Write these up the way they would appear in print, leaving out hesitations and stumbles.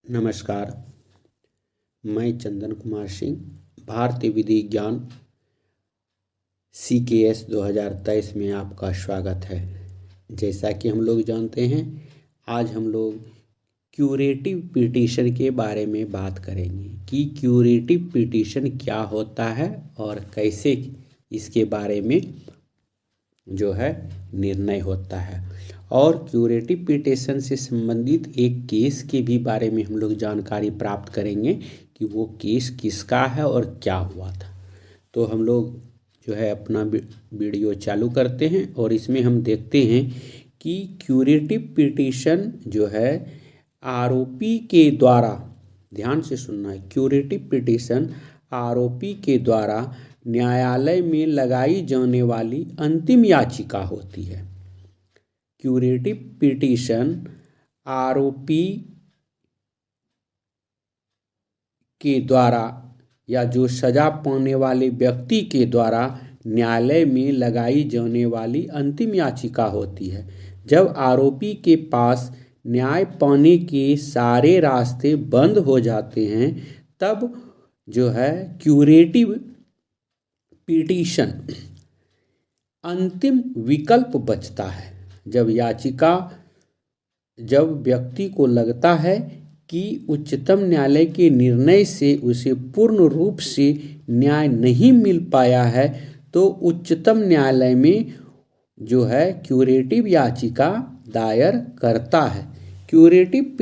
नमस्कार। मैं चंदन कुमार सिंह, भारतीय विधि ज्ञान CKS 2023 में आपका स्वागत है। जैसा कि हम लोग जानते हैं, आज हम लोग क्यूरेटिव पिटीशन के बारे में बात करेंगे कि क्यूरेटिव पिटीशन क्या होता है और कैसे इसके बारे में जो है निर्णय होता है। और क्यूरेटिव पिटीशन से संबंधित एक केस के भी बारे में हम लोग जानकारी प्राप्त करेंगे कि वो केस किसका है और क्या हुआ था। तो हम लोग जो है अपना वीडियो चालू करते हैं और इसमें हम देखते हैं कि क्यूरेटिव पिटीशन जो है आरोपी के द्वारा, ध्यान से सुनना है, क्यूरेटिव पिटीशन आरोपी के द्वारा न्यायालय में लगाई जाने वाली अंतिम याचिका होती है। क्यूरेटिव पिटीशन आरोपी के द्वारा या जो सजा पाने वाले व्यक्ति के द्वारा न्यायालय में लगाई जाने वाली अंतिम याचिका होती है। जब आरोपी के पास न्याय पाने के सारे रास्ते बंद हो जाते हैं, तब जो है क्यूरेटिव पिटीशन अंतिम विकल्प बचता है। जब व्यक्ति को लगता है कि उच्चतम न्यायालय के निर्णय से उसे पूर्ण रूप से न्याय नहीं मिल पाया है, तो उच्चतम न्यायालय में जो है क्यूरेटिव याचिका दायर करता है। क्यूरेटिव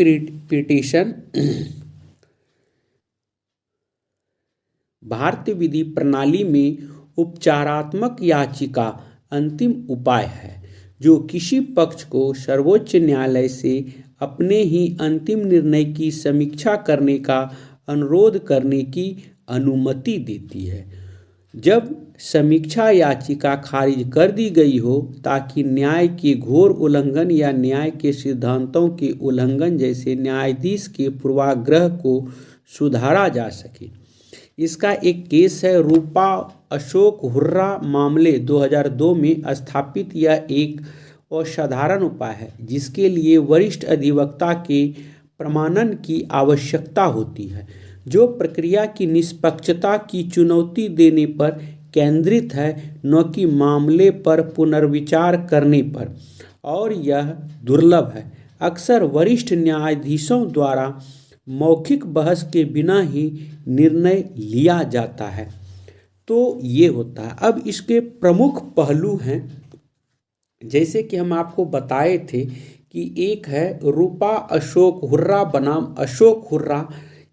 पिटीशन भारतीय विधि प्रणाली में उपचारात्मक याचिका अंतिम उपाय है जो किसी पक्ष को सर्वोच्च न्यायालय से अपने ही अंतिम निर्णय की समीक्षा करने का अनुरोध करने की अनुमति देती है। जब समीक्षा याचिका खारिज कर दी गई हो, ताकि न्याय के घोर उल्लंघन या न्याय के सिद्धांतों के उल्लंघन जैसे न्यायाधीश के पूर्वाग्रह को सुधारा जा सके। इसका एक केस है रूपा अशोक हुर्रा मामले 2002 में स्थापित। यह एक असाधारण उपाय है जिसके लिए वरिष्ठ अधिवक्ता के प्रमाणन की आवश्यकता होती है, जो प्रक्रिया की निष्पक्षता की चुनौती देने पर केंद्रित है, न कि मामले पर पुनर्विचार करने पर। और यह दुर्लभ है। अक्सर वरिष्ठ न्यायाधीशों द्वारा मौखिक बहस के बिना ही निर्णय लिया जाता है। तो ये होता है। अब इसके प्रमुख पहलू हैं, जैसे कि हम आपको बताए थे कि एक है रूपा अशोक हुर्रा बनाम अशोक हुर्रा।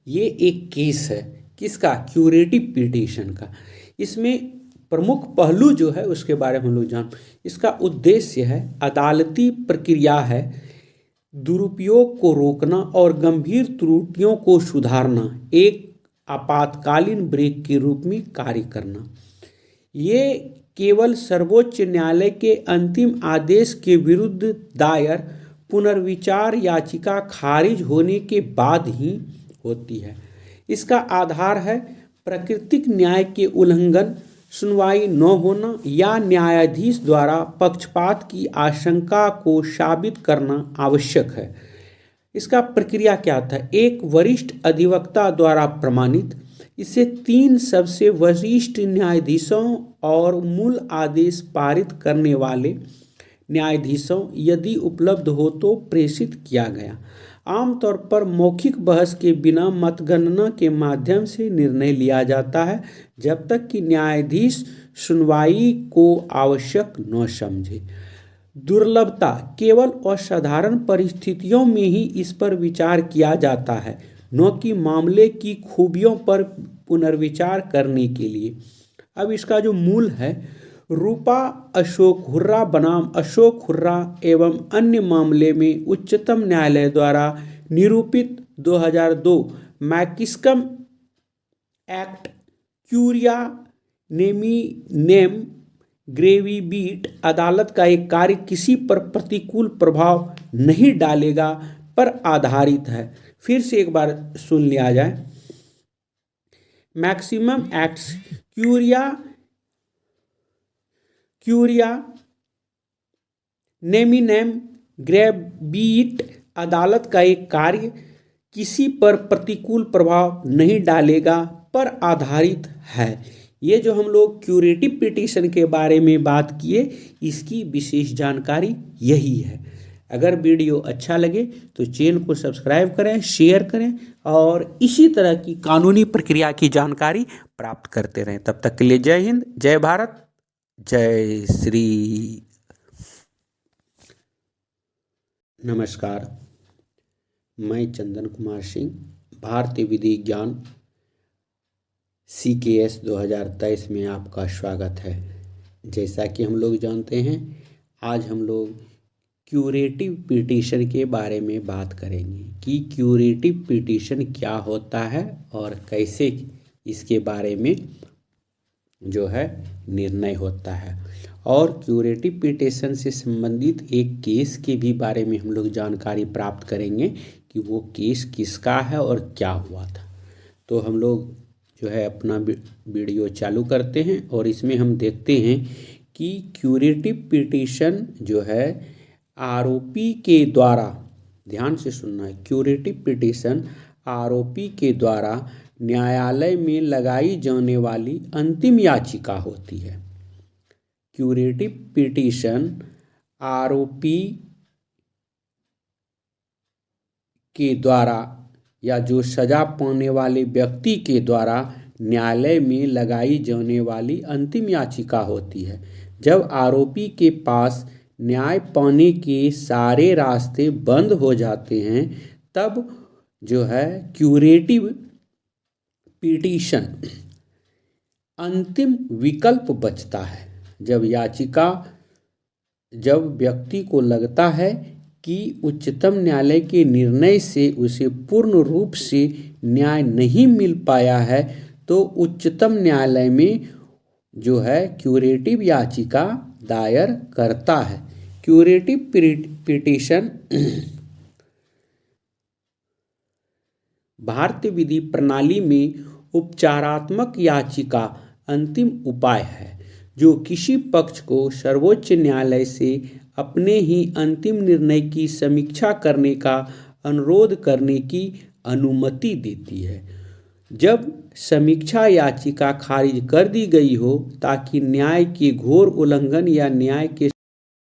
ये एक केस है किसका? क्यूरेटिव पिटीशन का। इसमें प्रमुख पहलू जो है उसके बारे में हम लोग जान। इसका उद्देश्य है अदालती प्रक्रिया है दुरुपयोग को रोकना और गंभीर त्रुटियों को सुधारना, एक आपातकालीन ब्रेक के रूप में कार्य करना। ये केवल सर्वोच्च न्यायालय के अंतिम आदेश के विरुद्ध दायर पुनर्विचार याचिका खारिज होने के बाद ही होती है। इसका आधार है प्राकृतिक न्याय के उल्लंघन, सुनवाई न होना या न्यायाधीश द्वारा पक्षपात की आशंका को साबित करना आवश्यक है। इसका प्रक्रिया क्या था? एक वरिष्ठ अधिवक्ता द्वारा प्रमाणित, इसे 3 सबसे वरिष्ठ न्यायाधीशों और मूल आदेश पारित करने वाले न्यायाधीशों, यदि उपलब्ध हो तो, प्रेषित किया गया। आमतौर पर मौखिक बहस के बिना मतगणना के माध्यम से निर्णय लिया जाता है, जब तक कि न्यायाधीश सुनवाई को आवश्यक न समझे। दुर्लभता: केवल असाधारण परिस्थितियों में ही इस पर विचार किया जाता है, न कि मामले की खूबियों पर पुनर्विचार करने के लिए। अब इसका जो मूल है, रूपा अशोक हुर्रा बनाम अशोक हुर्रा एवं अन्य मामले में उच्चतम न्यायालय द्वारा निरूपित 2002 मैकिस्कम एक्ट क्यूरिया नेमिनेम ग्रेविबिट अदालत का एक कार्य किसी पर प्रतिकूल प्रभाव नहीं डालेगा पर आधारित है। फिर से एक बार सुन लिया जाए। मैक्सिमम एक्ट्स क्यूरिया नेमिनेम ग्रेविबिट अदालत का एक कार्य किसी पर प्रतिकूल प्रभाव नहीं डालेगा पर आधारित है। ये जो हम लोग क्यूरेटिव पिटीशन के बारे में बात किए, इसकी विशेष जानकारी यही है। अगर वीडियो अच्छा लगे तो चैनल को सब्सक्राइब करें, शेयर करें और इसी तरह की कानूनी प्रक्रिया की जानकारी प्राप्त करते रहें। तब तक के लिए जय हिंद, जय भारत, जय श्री। नमस्कार, मैं चंदन कुमार सिंह, भारतीय विधि ज्ञान CKS 2023 में आपका स्वागत है। जैसा कि हम लोग जानते हैं, आज हम लोग क्यूरेटिव पिटीशन के बारे में बात करेंगे कि क्यूरेटिव पिटीशन क्या होता है और कैसे इसके बारे में जो है निर्णय होता है, और क्यूरेटिव पिटीशन से संबंधित एक केस के भी बारे में हम लोग जानकारी प्राप्त करेंगे कि वो केस किसका है और क्या हुआ था। तो हम लोग जो है अपना वीडियो चालू करते हैं और इसमें हम देखते हैं कि क्यूरेटिव पिटीशन जो है आरोपी के द्वारा, ध्यान से सुनना है, क्यूरेटिव पिटीशन आरोपी के द्वारा न्यायालय में लगाई जाने वाली अंतिम याचिका होती है। क्यूरेटिव पिटीशन आरोपी के द्वारा या जो सजा पाने वाले व्यक्ति के द्वारा न्यायालय में लगाई जाने वाली अंतिम याचिका होती है। जब आरोपी के पास न्याय पाने के सारे रास्ते बंद हो जाते हैं, तब जो है क्यूरेटिव पिटीशन अंतिम विकल्प बचता है। जब व्यक्ति को लगता है कि उच्चतम न्यायालय के निर्णय से उसे पूर्ण रूप से न्याय नहीं मिल पाया है, तो उच्चतम न्यायालय में जो है क्यूरेटिव याचिका दायर करता है। क्यूरेटिव पिटीशन भारतीय विधि प्रणाली में उपचारात्मक याचिका अंतिम उपाय है जो किसी पक्ष को सर्वोच्च न्यायालय से अपने ही अंतिम निर्णय की समीक्षा करने का अनुरोध करने की अनुमति देती है। जब समीक्षा याचिका खारिज कर दी गई हो ताकि न्याय के घोर उल्लंघन या न्याय के